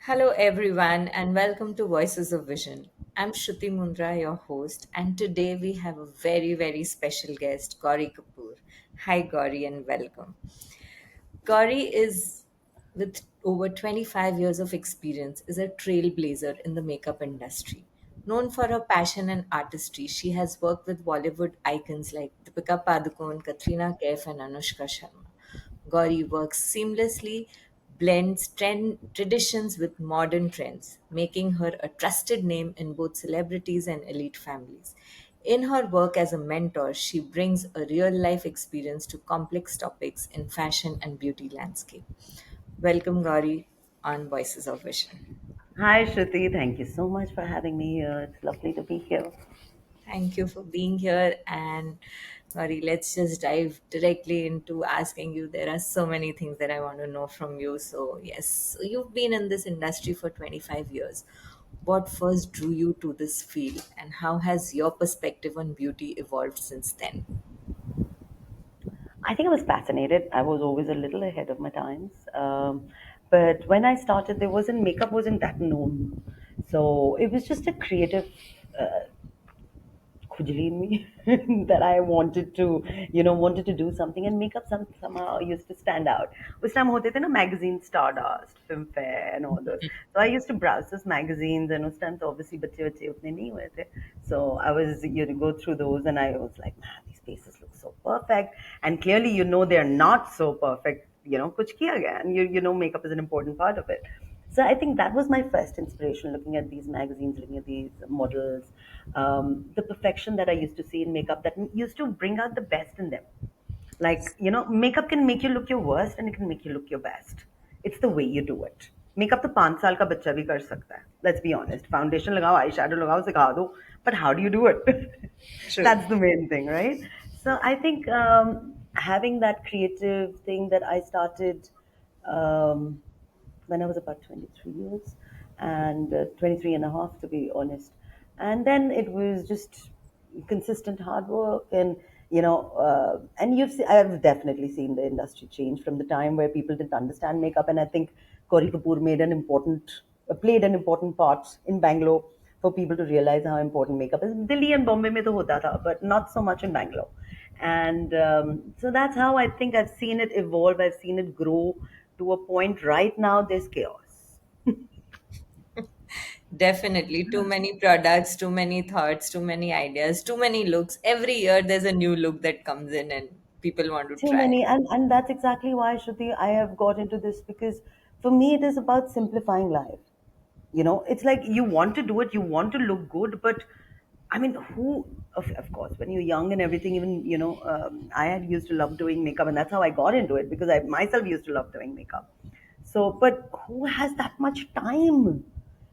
Hello, everyone, and welcome to Voices of Vision. I'm Shruti Mundra, your host, and today we have a very, very special guest, Gouri Kapur. Hi, Gauri, and welcome. Gauri is, with over 25 years of experience, is a trailblazer in the makeup industry. Known for her passion and artistry, she has worked with Bollywood icons like Deepika Padukone, Katrina Kaif, and Anushka Sharma. Gauri works seamlessly, blends traditions with modern trends, making her a trusted name in both celebrities and elite families. In her work as a mentor, she brings a real life experience to complex topics in fashion and beauty landscape. Welcome, Gauri, on Voices of Vision. Hi, Shruti. Thank you so much for having me here. It's lovely to be here. Thank you for being here. And Gauri, let's just dive directly into asking you. There are so many things that I want to know from you. So, yes, so you've been in this industry for 25 years. What first drew you to this field, and how has your perspective on beauty evolved since then? I think I was fascinated. I was always a little ahead of my times. But when I started, makeup wasn't that known. So it was just a creative khujli in me that I wanted to do something, and makeup somehow used to stand out. उस time होते थे ना magazine Stardust, Filmfare and all those. So I used to browse those magazines, and उस time तो obviously बच्चे बच्चे उतने नहीं हुए थे. So I was go through those, and I was like, man, these faces look so perfect, and clearly they're not so perfect. कुछ किया गया, and makeup is an important part of it. So I think that was my first inspiration, looking at these magazines, looking at these models, the perfection that I used to see in makeup that used to bring out the best in them. Like, makeup can make you look your worst and it can make you look your best. It's the way you do it. Makeup तो 5 साल का बच्चा भी कर सकता है. Let's be honest. Foundation लगाओ, eyeshadow लगाओ, सिखा दो. But how do you do it? True. That's the main thing, right? So I think having that creative thing that I started um, when I was about 23 years and 23 and a half, to be honest. And then it was just consistent hard work and I've definitely seen the industry change from the time where people didn't understand makeup. And I think Gauri Kapoor played an important part in Bangalore for people to realize how important makeup is. Delhi and Bombay mein to hota tha, but not so much in Bangalore. And so that's how I think I've seen it evolve. I've seen it grow to a point. Right now there's chaos. Definitely. Too many products, too many thoughts, too many ideas, too many looks. Every year there's a new look that comes in and people want to Too try. many, and that's exactly why, Shruti, I have got into this, because for me it is about simplifying life. It's like you want to do it, you want to look good, but I mean, of course, when you're young and everything, even I had used to love doing makeup, and that's how I got into it, because I myself used to love doing makeup. So, but who has that much time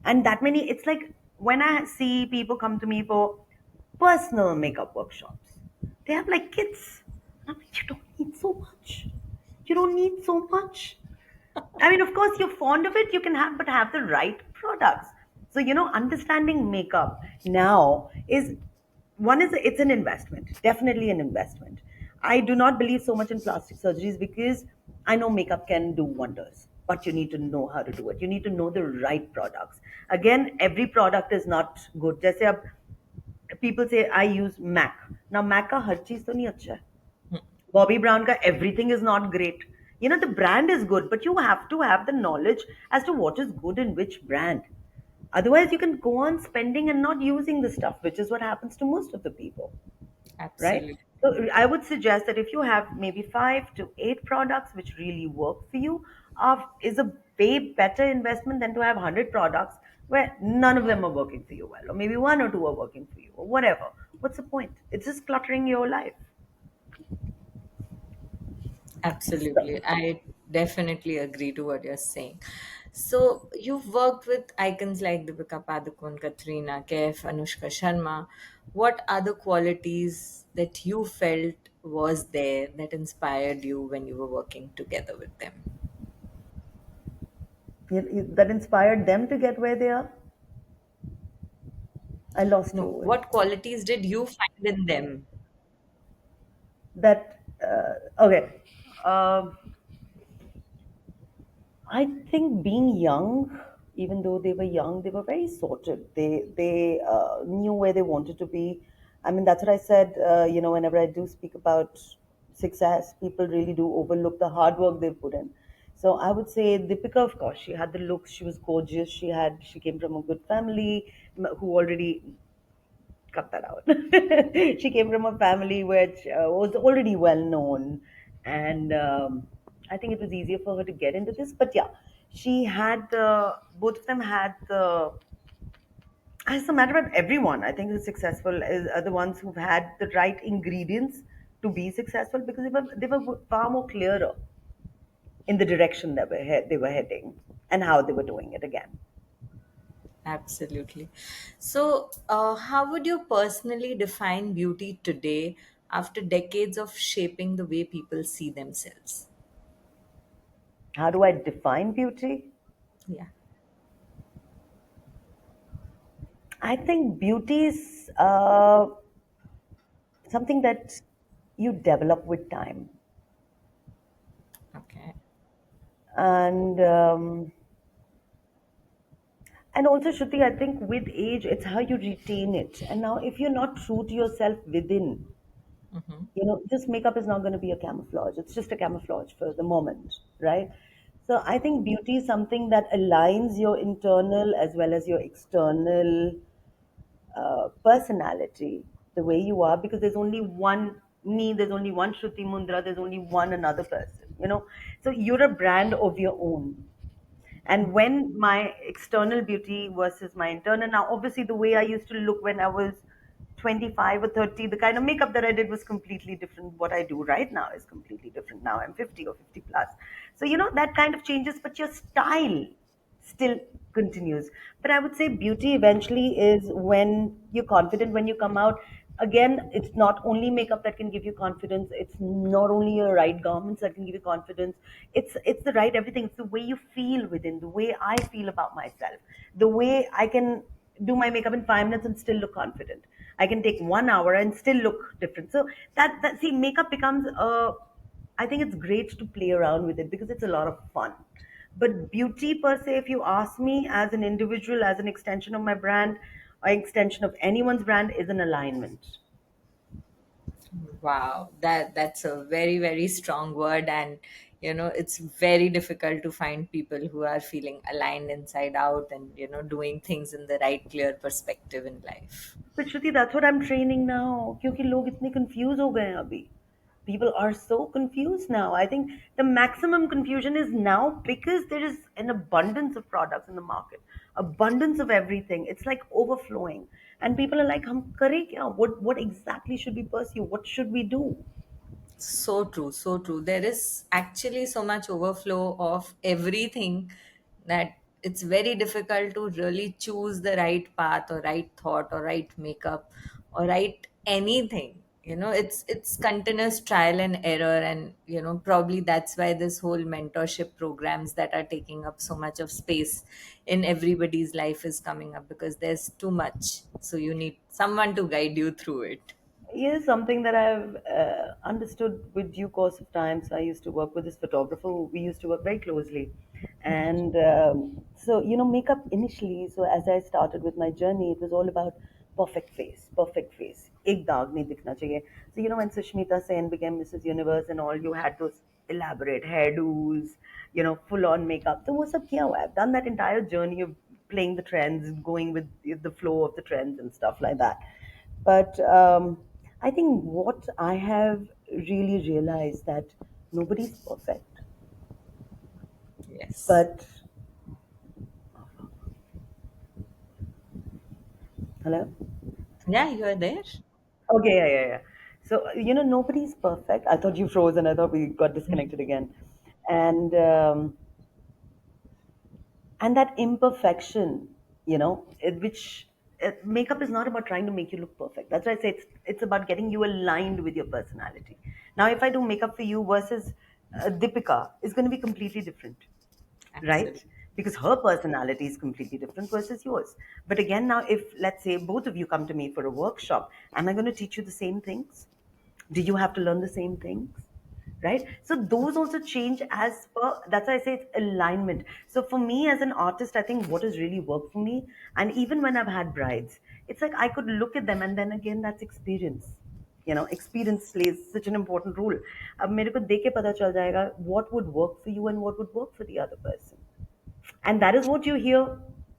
and that many? It's like when I see people come to me for personal makeup workshops, they have like kids. I'm like, you don't need so much. You don't need so much. I mean, of course, you're fond of it, you can have, but have the right products. So, understanding makeup now is it's an investment, definitely an investment. I do not believe so much in plastic surgeries because I know makeup can do wonders, but you need to know how to do it. You need to know the right products. Again, every product is not good. जैसे अब people say I use MAC. Now MAC का हर चीज तो नहीं अच्छा है. Bobby Brown ka everything is not great. The brand is good, but you have to have the knowledge as to what is good in which brand. Otherwise, you can go on spending and not using the stuff, which is what happens to most of the people, right? Absolutely. So I would suggest that if you have maybe 5 to 8 products which really work for you, is a way better investment than to have 100 products where none of them are working for you well, or maybe one or two are working for you, or whatever. What's the point? It's just cluttering your life. Absolutely. I definitely agree to what you're saying. So you've worked with icons like Deepika Padukone, Katrina Kaif, Anushka Sharma. What are the qualities that you felt was there that inspired you when you were working together with them? That inspired them to get where they are. I lost No, you. what qualities did you find in them? That okay. Um I think being young, even though they were young, they were very sorted. They knew where they wanted to be. I mean, that's what I said. Whenever I do speak about success, people really do overlook the hard work they put in. So I would say Deepika, of course, she had the looks. She was gorgeous. She came from a good family who already cut that out. She came from a family which was already well known, and I think it was easier for her to get into this. But yeah, she had both of them had the. As a matter of everyone, I think who's successful are the ones who've had the right ingredients to be successful because they were far more clearer in the direction they were heading and how they were doing it again. Absolutely. So, how would you personally define beauty today after decades of shaping the way people see themselves? How do I define beauty? Yeah. I think beauty is something that you develop with time. Okay. And also, Shruti, I think with age, it's how you retain it. And now, if you're not true to yourself within, Mm-hmm. just makeup is not going to be a camouflage. It's just a camouflage for the moment, right? So I think beauty is something that aligns your internal as well as your external personality, the way you are, because there's only one me, there's only one Shruti Mundra, there's only one another person. So you're a brand of your own. And when my external beauty versus my internal, now obviously the way I used to look when I was 25 or 30, the kind of makeup that I did was completely different. What I do right now is completely different. Now I'm 50 or 50 plus. So, that kind of changes, but your style still continues. But I would say beauty eventually is when you're confident when you come out. Again, it's not only makeup that can give you confidence. It's not only your right garments that can give you confidence. It's the right everything. It's the way you feel within, the way I feel about myself, the way I can do my makeup in 5 minutes and still look confident. I can take 1 hour and still look different. So that see, makeup becomes a. I think it's great to play around with it because it's a lot of fun. But beauty per se, if you ask me as an individual, as an extension of my brand, or extension of anyone's brand, is an alignment. Wow, that's a very, very strong word, and it's very difficult to find people who are feeling aligned inside out and doing things in the right, clear perspective in life. But Shruti, that's what I'm training now. क्योंकि लोग इतने confused हो गए हैं अभी. People are so confused now. I think the maximum confusion is now because there is an abundance of products in the market, abundance of everything. It's like overflowing, and people are like, "हम करें क्या? What exactly should we pursue? What should we do?" So true, so true. There is actually so much overflow of everything that it's very difficult to really choose the right path or right thought or right makeup or right anything. It's continuous trial and error, and probably that's why this whole mentorship programs that are taking up so much of space in everybody's life is coming up, because there's too much. So you need someone to guide you through it. Here's something that I've understood with due course of time. So I used to work with this photographer. We used to work very closely, and so makeup initially. So as I started with my journey, it was all about perfect face, perfect face. एक दाग नहीं दिखना चाहिए. So when Sushmita Sen became Mrs. Universe and all, you had those elaborate hairdos, full on makeup. So वो सब किया हुआ है. I've done that entire journey of playing the trends, going with the flow of the trends and stuff like that. But I think what I have really realized that nobody's perfect. Yes. But hello. Yeah, you are there. Okay, yeah, yeah, yeah. So nobody's perfect. I thought you froze, and I thought we got disconnected again. And and that imperfection, which makeup is not about trying to make you look perfect. That's why I say it's about getting you aligned with your personality. Now if I do makeup for you versus Deepika is going to be completely different, right? Absolutely. Because her personality is completely different versus yours. But again, now if let's say both of you come to me for a workshop, am I going to teach you the same things? Do you have to learn the same things? right? So those also change as per, that's why I say it's alignment. So for me as an artist, I think what has really worked for me, and even when I've had brides, it's like I could look at them, and then again, that's experience. Experience plays such an important role. अब मेरे को देख के पता चल जाएगा what would work for you and what would work for the other person, and that is what you hear.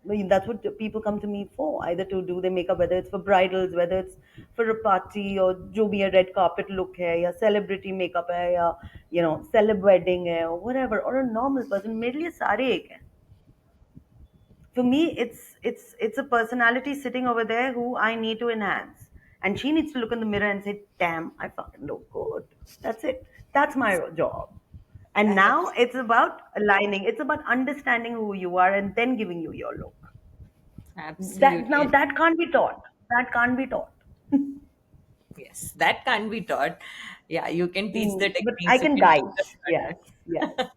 I mean, that's what people come to me for, either to do their makeup, whether it's for bridals, whether it's for a party, or जो भी है red carpet look है, या celebrity makeup है, या celeb wedding है, or whatever, or a normal person. मेरे लिए सारे एक हैं. For me, it's a personality sitting over there who I need to enhance, and she needs to look in the mirror and say, "Damn, I fucking look good." That's it. That's my job. And I now it's about aligning. It's about understanding who you are and then giving you your look. That now absolutely. that can't be taught. That can't be taught. Yes, that can't be taught. Yeah, you can teach the But I techniques, you can can teach guide. the Yes, yes. product,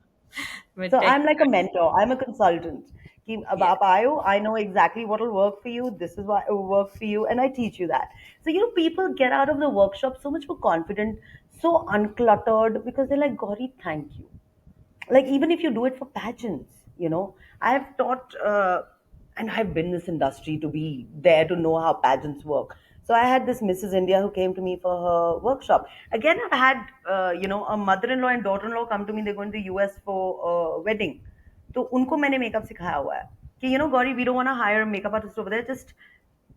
but So tech I'm like a can't. mentor. I'm a consultant. कि अब Yes, आप आयो, I know exactly what will work for you. This is what will work for you, and I teach you that. So people get out of the workshop so much more confident, so uncluttered, because they're like, Gauri, thank you. Like, even if you do it for pageants, I've taught, and I've been in this industry to be there to know how pageants work. So I had this Mrs. India who came to me for her workshop. Again, I've had a mother-in-law and daughter-in-law come to me. They're going to US for a wedding. तो उनको मैंने makeup सिखाया हुआ है कि Gauri, we don't want to hire a makeup artist over there, just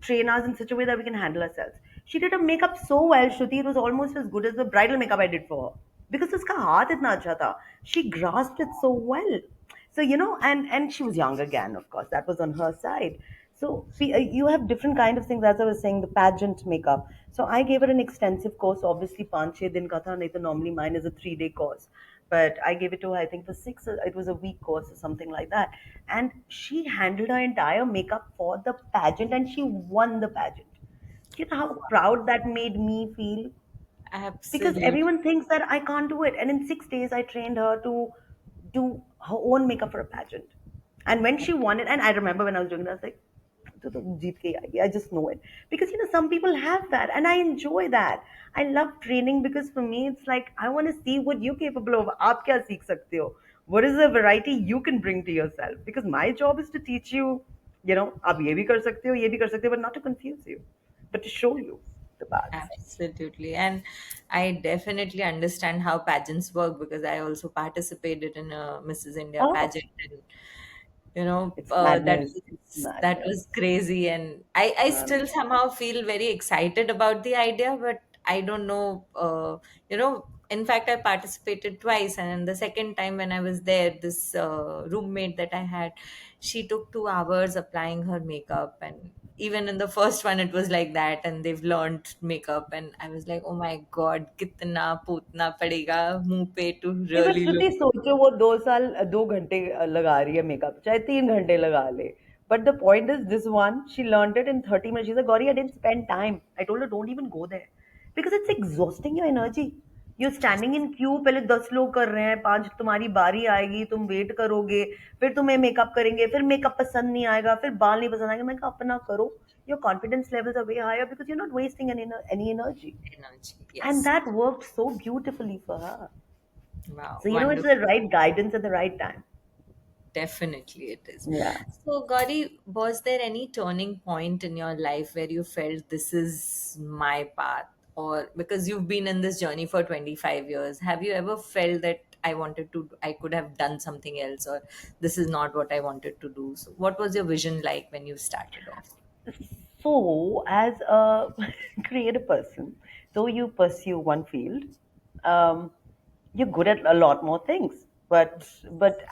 train us in such a way that we can handle ourselves. She did her makeup so well, Shruti, it was almost as good as the bridal makeup I did for her. Because uska haath itna acha tha. She grasped it so well. So, and she was young again, of course. That was on her side. So you have different kind of things, as I was saying, the pageant makeup. So I gave her an extensive course, obviously 5-6 din ka tha, nahi to normally mine is a 3-day course. But I gave it to her, I think, for six, it was a week course or something like that. And she handled her entire makeup for the pageant and she won the pageant. You know how proud that made me feel? Because absolutely. everyone thinks that I can't do it. And in 6 days, I trained her to do her own makeup for a pageant. And when she won it, and I remember when I was doing it, I was like, "तो तो जीत के ही आएगी." I just know it. Because, some people have that, and I enjoy that. I love training because for me, it's like, I want to see what you're capable of. आप क्या सीख सकते हो? What is the variety you can bring to yourself? Because my job is to teach you, आप ये भी कर सकते हो, ये भी कर सकते हो, but not to confuse you, but to show you the paths. Absolutely. And I definitely understand how pageants work because I also participated in a Mrs. India Oh, pageant. And it's that madness. It's was madness. crazy, and I Um, still somehow feel very excited about the idea, but I don't know. In fact, I participated twice, and the second time when I was there, this roommate that I had, she took 2 hours applying her makeup, and even in the first one, it was like that, and they've learned makeup, and I was like, oh my god, kitna putna padega muh pe to नहीं, पर really श्रुति look. सोचो, वो 2 साल 2 घंटे लगा रही है makeup, चाहे 3 घंटे लगा ले. But the point is, this one, she learned it in 30 minutes. She's like, Gauri, I didn't spend time. I told her, don't even go there. Because it's exhausting your energy. You're Yes, standing in queue, पहले 10 लोग कर रहे हैं, 5 तुम्हारी बारी आएगी, तुम wait करोगे, फिर तुम्हें मेकअप करेंगे, फिर मेकअप पसंद नहीं आएगा, फिर बाल नहीं पसंद आएगा. मैं कहा अपना करो. Your confidence levels are way higher because you're not wasting any energy. energy. And Yes. that worked so beautifully for her. Wow, So it's the wonderful. right guidance at the right time. Definitely it is. Yeah. So, Gauri, was there any turning point in your life where you felt this is my path? Or because you've been in this journey for 25 years, have you ever felt that I could have done something else, or this is not what I wanted to do? So, what was your vision like when you started off? So, as a creative person, though you pursue one field, um, you're good at a lot more things. But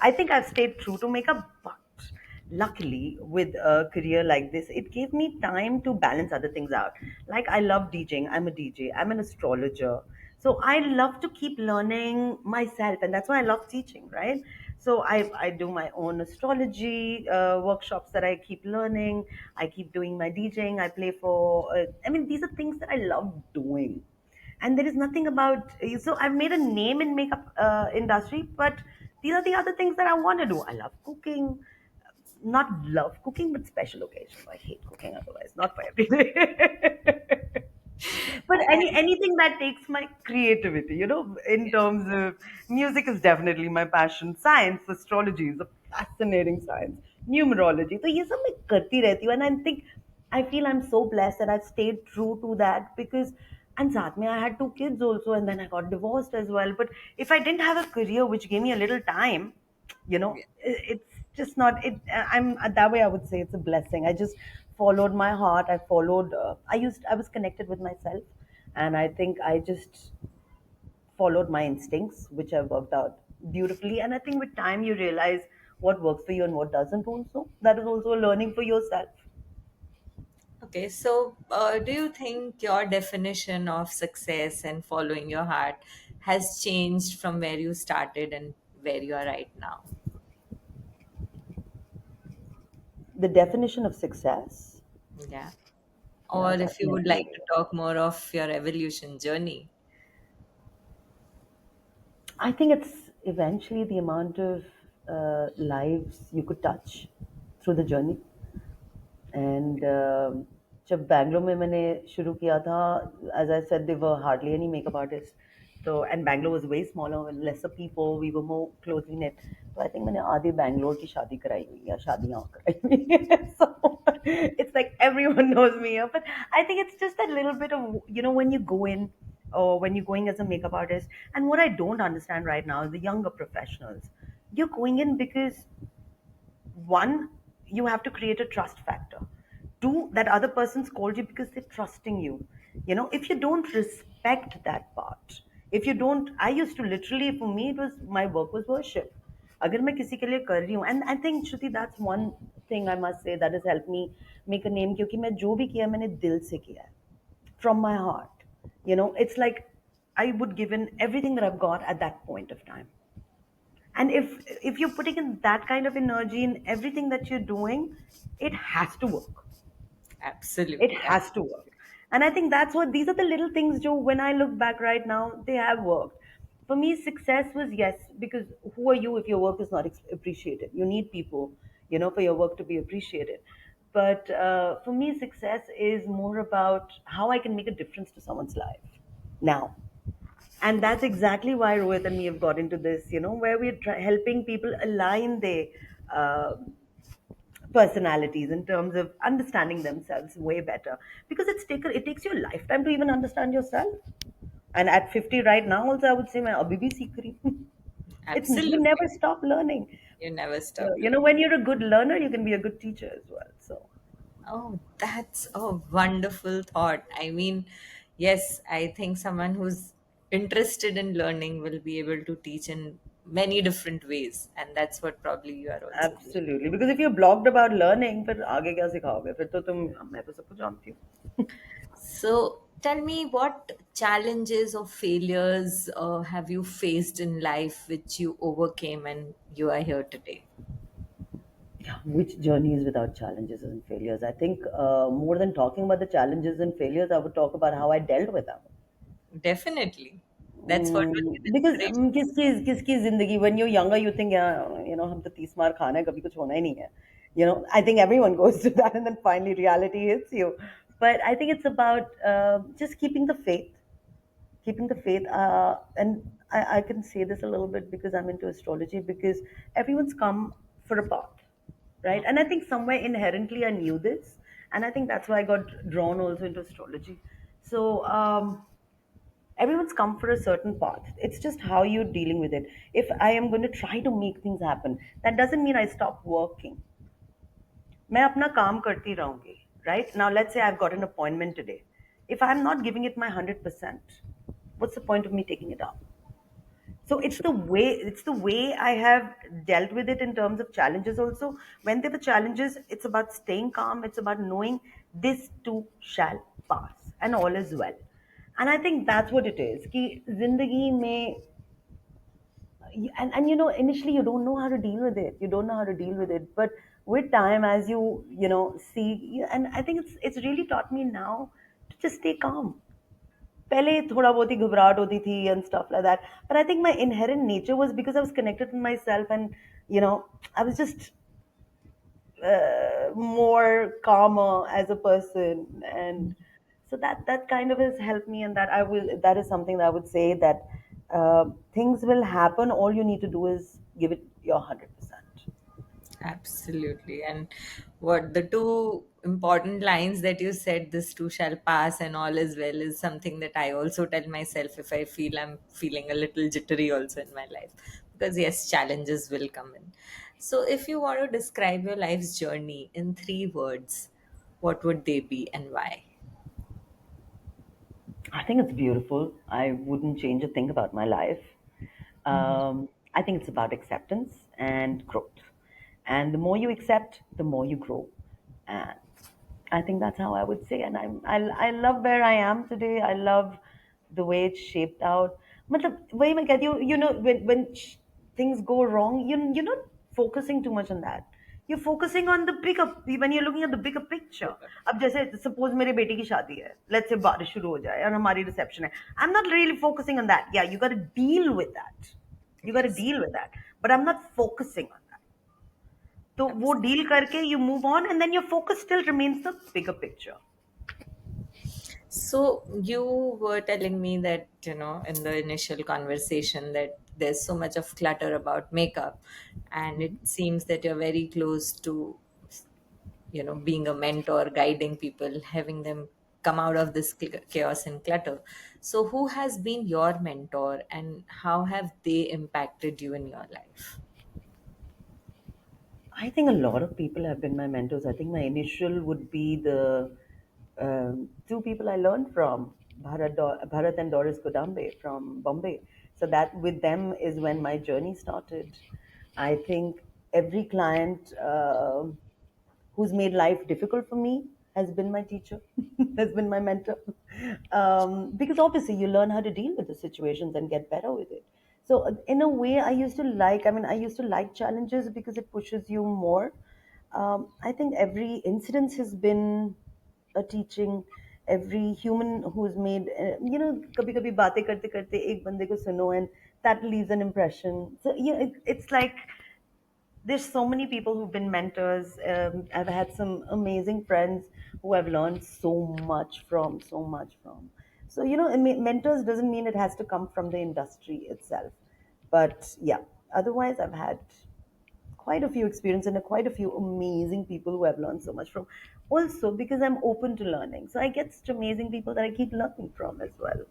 I think I've stayed true to makeup. But luckily, with a career like this, it gave me time to balance other things out. Like, I love DJing. I'm a DJ. I'm an astrologer. So I love to keep learning myself, and that's why I love teaching, right? So I do my own astrology workshops that I keep learning. I keep doing my DJing. I play for. I mean, these are things that I love doing, and there is nothing about. So I've made a name in makeup industry, but these are the other things that I want to do. I love cooking, not love cooking, but special occasions. I hate cooking otherwise, not for every day. But anything that takes my creativity, in terms of music is definitely my passion. Science, astrology is a fascinating science. Numerology. So ये सब मैं करती रहती हूँ, and I feel I'm so blessed that I've stayed true to that because, and साथ में I had two kids also, and then I got divorced as well. But if I didn't have a career which gave me a little time, Yeah. it's just not it. I'm that way. I would say it's a blessing. I just followed my heart. I followed. I was connected with myself, and I think I just followed my instincts, which have worked out beautifully. And I think with time you realize what works for you and what doesn't. Also, that is also a learning for yourself. Okay, so do you think your definition of success and following your heart has changed from where you started and where you are right now? The definition of success. Yeah. Yeah, Or if you would definitely. like to talk more of your evolution journey. I think it's eventually the amount of lives you could touch through the journey. And जब बैंगलोर में मैंने शुरू किया था, as I said, there were hardly any makeup artist, तो and Bangalore was way smaller, lesser people, we were more closely knit. तो I think मैंने आधे बैंगलोर की शादी कराई हुई या शादियाँ कराई हुई हैं. So it's like everyone knows me here, but I think it's just a little bit of, when you go in, or when you're going as a makeup artist, and what I don't understand right now is the younger professionals, you're going in because, one, you have to create a trust factor. Two, that other person's called you because they're trusting you. If you don't respect that part, if you don't, I used to literally, for me, it was, my work was worship. अगर मैं किसी के लिए कर रही हूँ, and I think Shruti, that's one thing I must say that has helped me make a name, क्योंकि मैं जो भी किया मैंने दिल से किया है, from my heart. It's like I would give in everything that I've got at that point of time. And if you're putting in that kind of energy in everything that you're doing, it has to work. It Absolutely, has to absolutely. work. And I think that's what, these are the little things, Joe, when I look back right now, they have worked. For me, success was, yes, because who are you if your work is not appreciated? You need people, for your work to be appreciated. But for me, success is more about how I can make a difference to someone's life now. And that's exactly why Rohit and me have got into this, where we're helping people align their uh, personalities in terms of understanding themselves way better, because it takes you a lifetime to even understand yourself. And at 50 right now also, I would say मैं अभी भी सीख रही हूँ. It's, you Absolutely. never stop learning. You never So, stop learning. when you're a good learner, you can be a good teacher as well. So Oh, that's a wonderful thought. I mean, yes, I think someone who's interested in learning will be able to teach in many different ways. And that's what probably you are also doing. absolutely, because if you're blocked about learning, फिर आगे क्या सिखाओगे? फिर तो तुम, मैं तो सब कुछ जानती हूँ. So tell me, what challenges or failures have you faced in life which you overcame and you are here today? Yeah, which journey is without challenges and failures? I think more than talking about the challenges and failures, I would talk about how I dealt with them. Definitely. That's what will give Because inspiration. किसकी जिंदगी, when you're younger you think, yeah, हम तो 30 मार खाना है, कभी कुछ होना ही नहीं है. I think everyone goes through that, and then finally reality hits you. But I think it's about just keeping the faith. And I can say this a little bit because I'm into astrology, because everyone's come for a path, right? And I think somewhere inherently I knew this, and I think that's why I got drawn also into astrology. So everyone's come for a certain path. It's just how you're dealing with it. If I am going to try to make things happen, that doesn't mean I stop working. मैं अपना काम करती रहूंगी. Right now, let's say I've got an appointment today. If I'm not giving it my 100%, what's the point of me taking it up? So it's the way I have dealt with it in terms of challenges also. When there were challenges, it's about staying calm, it's about knowing this too shall pass and all is well. And I think that's what it is कि जिंदगी में, and initially you don't know how to deal with it, but with time, as see, and I think it's really taught me now to just stay calm. पहले थोड़ा बहुत ही घबराहट होती थी and stuff like that, but I think my inherent nature was because I was connected with myself, and I was just more calmer as a person. And So that kind of has helped me, and that is something that I would say that things will happen. All you need to do is give it your 100%. Absolutely. And what the two important lines that you said, this too shall pass and all is well, is something that I also tell myself if I feel I'm feeling a little jittery also in my life. Because yes, challenges will come in. So if you want to describe your life's journey in 3 words, what would they be and why? I think it's beautiful. I wouldn't change a thing about my life. I think it's about acceptance and growth. And the more you accept, the more you grow. And I think that's how I would say. And I love where I am today. I love the way it's shaped out. मतलब वही मैं कहती हूँ, when things go wrong, you're not focusing too much on that. You're focusing on the bigger, when you're looking at the bigger picture. अब जैसे suppose मेरे बेटे की शादी है, let's say बारिश शुरू हो जाए और हमारी reception है. I'm not really focusing on that. Yeah, you got to deal with that. You got to Yes. deal with that. But I'm not focusing on that. तो वो deal करके you move on, and then your focus still remains the bigger picture. So you were telling me that, in the initial conversation that there's so much of clutter about makeup, and it seems that you're very close to, being a mentor, guiding people, having them come out of this chaos and clutter. So who has been your mentor and how have they impacted you in your life? I think a lot of people have been my mentors. I think my initial would be the two people I learned from, Bharat and Doris Godambe from Bombay. So that with them is when my journey started. I think every client who's made life difficult for me has been my teacher, has been my mentor. Because obviously you learn how to deal with the situations and get better with it. So in a way, I used to like challenges because it pushes you more. I think every incident has been a teaching. Every human who's made, कभी कभी बातें करते करते एक बंदे को सुनो, and that leaves an impression. So yeah, it's like there's so many people who've been mentors. I've had some amazing friends who I've learned so much from. So mentors doesn't mean it has to come from the industry itself, but yeah. Otherwise, I've had quite a few experience and quite a few amazing people who I've learned so much from. Also, because I'm open to learning, so I get such amazing people that I keep learning from as well.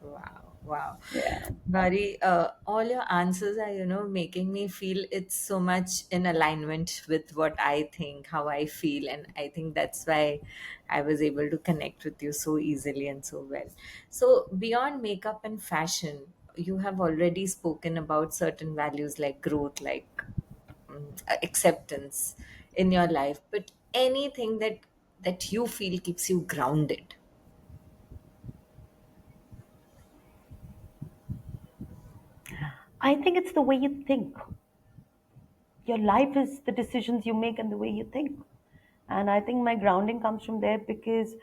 Wow, wow. Yeah. Bari, all your answers are, making me feel it's so much in alignment with what I think, how I feel. And I think that's why I was able to connect with you so easily and so well. So, beyond makeup and fashion, you have already spoken about certain values like growth, like acceptance in your life. But anything that you feel keeps you grounded. I think it's the way you think. Your life is the decisions you make and the way you think. And I think my grounding comes from there because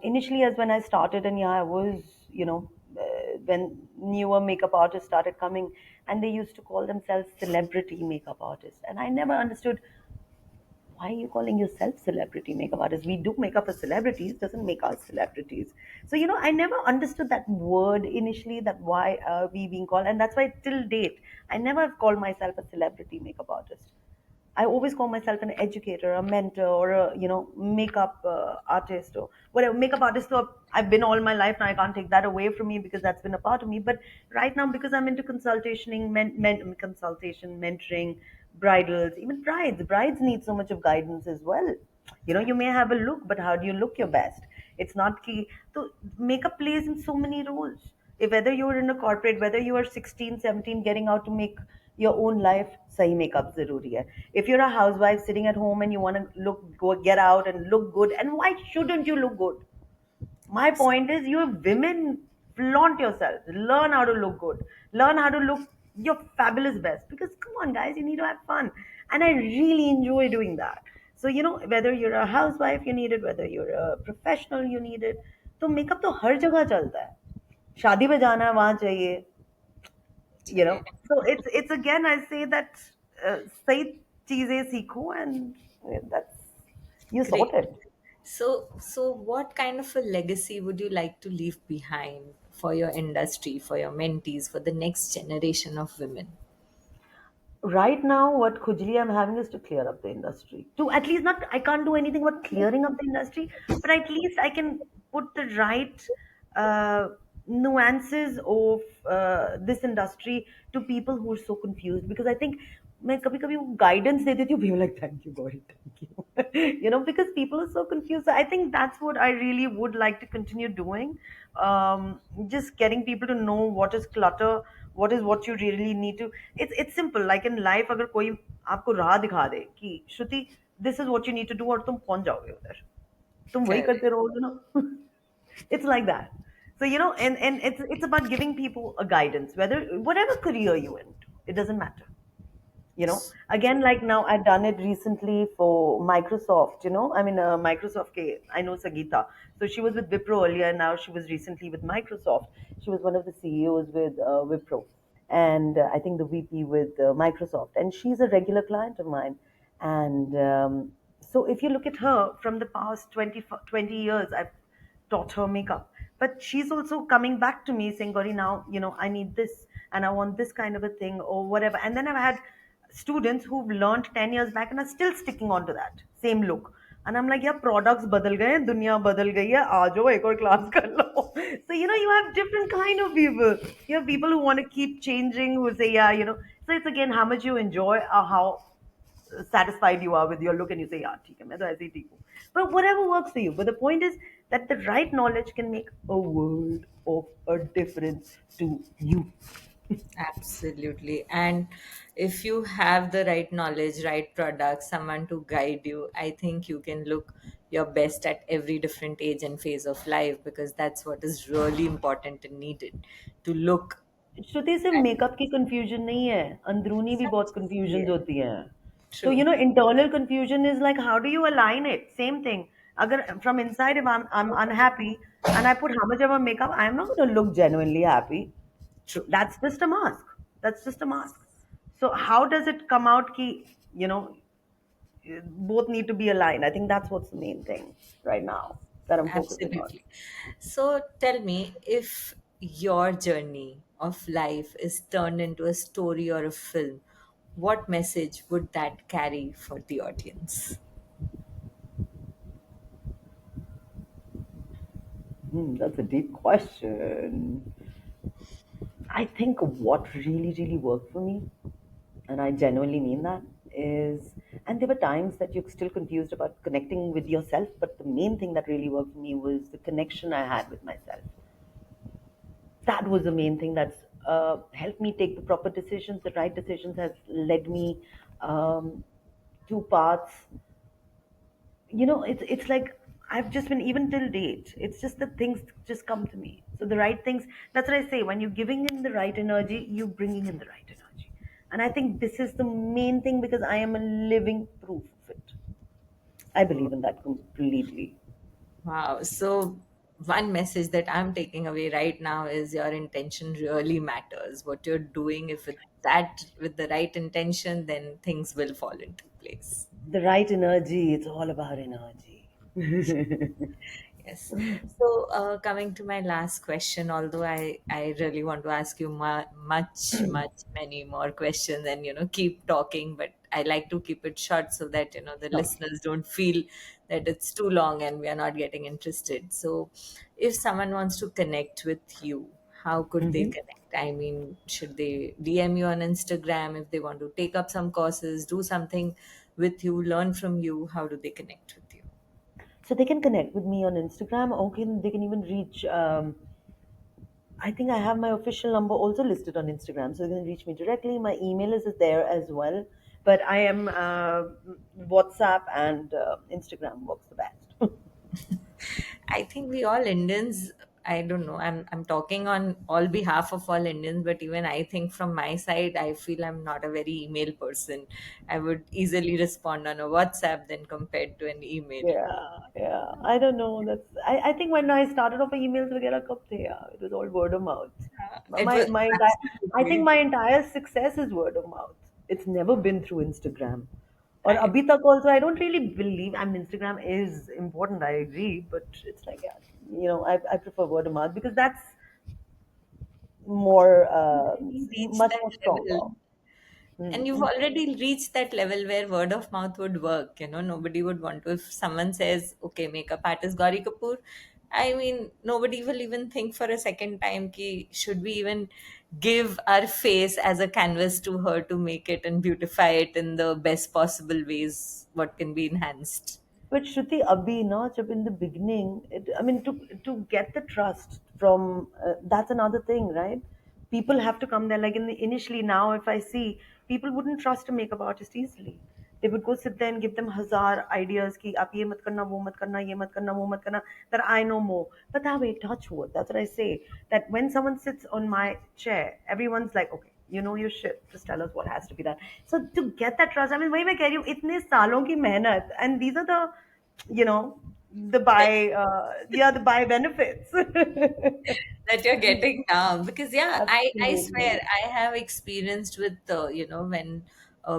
initially, as when I started, and yeah, I was, when newer makeup artists started coming, and they used to call themselves celebrity makeup artists, and I never understood, why are you calling yourself celebrity makeup artist? We do makeup for celebrities, doesn't make us celebrities. So I never understood that word initially, that why we being called, and that's why till date I never have called myself a celebrity makeup artist. I always call myself an educator, a mentor, or a makeup artist, or whatever makeup artist. So I've been all my life now. I can't take that away from me because that's been a part of me. But right now, because I'm into consultation, mentoring, bridals, even brides. Brides need so much of guidance as well. You may have a look, but how do you look your best? It's not key. So makeup plays in so many roles. If whether you're in a corporate, whether you are 16, 17, getting out to make your own life, sahi makeup zaruri hai. If you're a housewife sitting at home and you want to get out and look good, and why shouldn't you look good? My point is, you women, flaunt yourself. Learn how to look good. Learn how to look your fabulous best. Because come on, guys, you need to have fun, and I really enjoy doing that. So whether you're a housewife, you need it. Whether you're a professional, you need it. तो makeup तो हर जगह चलता है. शादी में जाना है वहां चाहिए. So it's again, I say that सही चीजें सीखो, and that's you Great. sorted. So what kind of a legacy would you like to leave behind for your industry, for your mentees, for the next generation of women? Right now, what khujli I'm having is to clear up the industry. To at least not, I can't do anything but clearing up the industry, but at least I can put the right uh, nuances of this industry to people who are so confused. Because I think मैं कभी कभी वो guidance दे देती हूँ, people are like thank you Gauri, thank you. Because people are so confused. So I think that's what I really would like to continue doing. Just getting people to know what is clutter, what you really need to. It's simple. Like in life, अगर कोई आपको राह दिखा दे कि श्रुति this is what you need to do और तुम पहुंच जाओगे उधर, तुम वही Correct. करते रहोगे ना. It's like that. So and it's about giving people a guidance, whether whatever career you into, it doesn't matter. Again, like now I've done it recently for Microsoft. I mean, Microsoft I know Sagita. So she was with Wipro earlier, and now she was recently with Microsoft. She was one of the CEOs with Wipro, and I think the VP with Microsoft, and she's a regular client of mine. And so if you look at her from the past 20 years, I've taught her makeup. But she's also coming back to me saying, Gauri, now, I need this and I want this kind of a thing or whatever. And then I've had students who've learned 10 years back and are still sticking on to that same look. And I'm like, yeah, products badal gaye, dunya badal gayi hai, aajo ek aur class kar lo. So, you have different kind of people. You have people who want to keep changing, who say, yeah, So it's again how much you enjoy or how satisfied you are with your look and you say, yeah, ठीक है, मैं तो ऐसे ही ठीक हूँ. But whatever works for you. But the point is that the right knowledge can make a world of a difference to you. Absolutely. And if you have the right knowledge, right products, someone to guide you, I think you can look your best at every different age and phase of life, because that's what is really important and needed to look श्रुति सिर्फ at. Makeup की confusion नहीं है, अंदरूनी भी बहुत Yeah, confusion होती हैं. So true. internal confusion is like how do you align it? Same thing. Agar from inside, if I'm unhappy and I put how much ever makeup, I'm not going to look genuinely happy. True. That's just a mask. That's just a mask. So how does it come out? Ki you know both need to be aligned. I think that's what's the main thing right now that I'm focusing on. Absolutely. So tell me, if your journey of life is turned into a story or a film, what message would that carry for the audience? That's a deep question. I think what really, really worked for me, and I genuinely mean that, is, and there were times that you're still confused about connecting with yourself, but the main thing that really worked for me was the connection I had with myself. That was the main thing that's helped me take the proper decisions. The right decisions has led me to paths. It's like I've just been, even till date, it's just that things just come to me. So the right things, that's what I say, when you're giving in the right energy, you're bringing in the right energy. And I think this is the main thing because I am a living proof of it. I believe in that completely. Wow. So, one message that I'm taking away right now is your intention really matters. What you're doing, if it, that with the right intention, then things will fall into place. The right energy, it's all about energy. Yes. So, coming to my last question, although I really want to ask you many more questions and, keep talking, but I like to keep it short so that, the Sure. listeners don't feel that it's too long and we are not getting interested. So, if someone wants to connect with you, how could they Mhm. connect? I mean, should they DM you on Instagram if they want to take up some courses, do something with you, learn from you? How do they connect with you? So they can connect with me on Instagram, or they can even reach. I think I have my official number also listed on Instagram, so you can reach me directly. My email is there as well, but I am WhatsApp and Instagram works the best. I think we all Indians, I don't know, I'm talking on all behalf of all Indians, but even I think from my side, I feel I'm not a very email person. I would easily respond on a WhatsApp than compared to an email. Yeah, yeah. I don't know. I think when I started off emails वगैरह कब थे यार? It was all word of mouth. But It My was my entire I think absolutely my entire success is word of mouth. It's never been through Instagram. Or I abhi tak also, I don't really believe. I mean, Instagram is important. I agree, but it's like, yeah, I prefer word of mouth because that's more, already reached much that more level. stronger. And you've Mm-hmm. already reached that level where word of mouth would work. Nobody would want to. If someone says, okay, makeup artist Gauri Kapoor, I mean, nobody will even think for a second time, ki, should we even give our face as a canvas to her to make it and beautify it in the best possible ways, what can be enhanced? But Shruti, abhi, no, jab in the beginning, I mean, to get the trust from, that's another thing, right? People have to come there. Like initially, now if I see, people wouldn't trust a makeup artist easily. They would go sit there and give them hazar ideas ki aap ye mat karna, wo mat karna, ye mat karna, wo mat karna, that I know more. But that way, touch wood. That's what I say. That when someone sits on my chair, everyone's like, okay, you know your shit. Just tell us what has to be done. So to get that trust, I mean, वही मैं कह रही हूँ इतने सालों की मेहनत, and these are the, you know, the by benefits. That you're getting now, because yeah, I swear Absolutely. I have experienced with when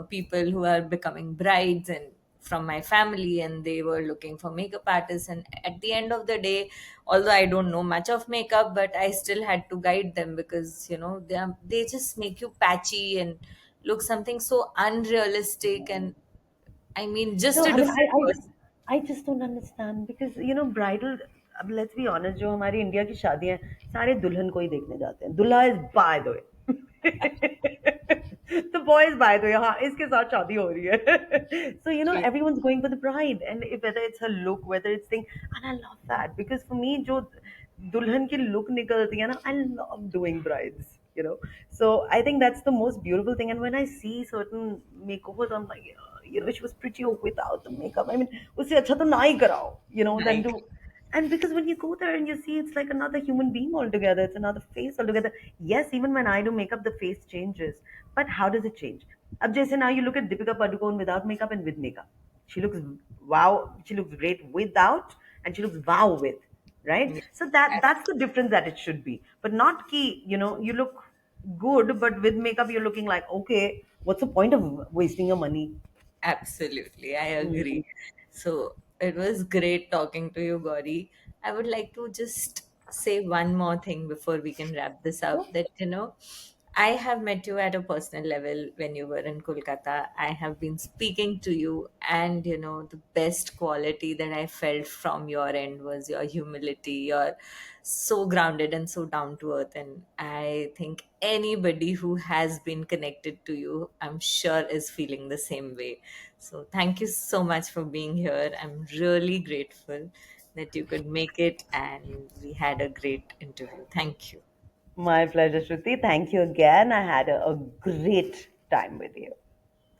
people who are becoming brides and from my family, and they were looking for makeup artists, and at the end of the day, although I don't know much of makeup, but I still had to guide them, because they just make you patchy and look something so unrealistic, and I mean, just No, a I mean, different person. I just don't understand because bridal. अब let's be honest, जो हमारी India की शादियां हैं सारे दुल्हन को ही देखने जाते हैं. दुल्हा is by the way. The boy is by the way, हाँ इसके साथ शादी हो रही है. So True. everyone's going for the bride, and whether it's her look, whether it's thing, and I love that because for me जो दुल्हन की look निकलती है ना, I love doing brides. So I think that's the most beautiful thing. And when I see certain makeovers, I'm like, she was prettier without the makeup. I mean, उससे अच्छा तो ना ही कराओ, than Like, do. And because when you go there and you see it's like another human being altogether, it's another face altogether. Yes, even when I do makeup, the face changes. But how does it change? Ab jaise now you look at Deepika Padukone without makeup and with makeup. She looks wow. She looks great without, and she looks wow with. Right? yes, So that's the difference that it should be. But not key, you look good, but with makeup you're looking like, okay, what's the point of wasting your money? absolutely, I Mm. agree. So it was great talking to you, Gauri. I would like to just say one more thing before we can wrap this up. That, I have met you at a personal level when you were in Kolkata. I have been speaking to you, and the best quality that I felt from your end was your humility. You're so grounded and so down to earth. And I think anybody who has been connected to you, I'm sure, is feeling the same way. So thank you so much for being here. I'm really grateful that you could make it, and we had a great interview. Thank you. My pleasure, Shruti. Thank you again. I had a great time with you.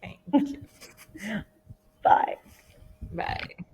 Thank you. Bye. Bye.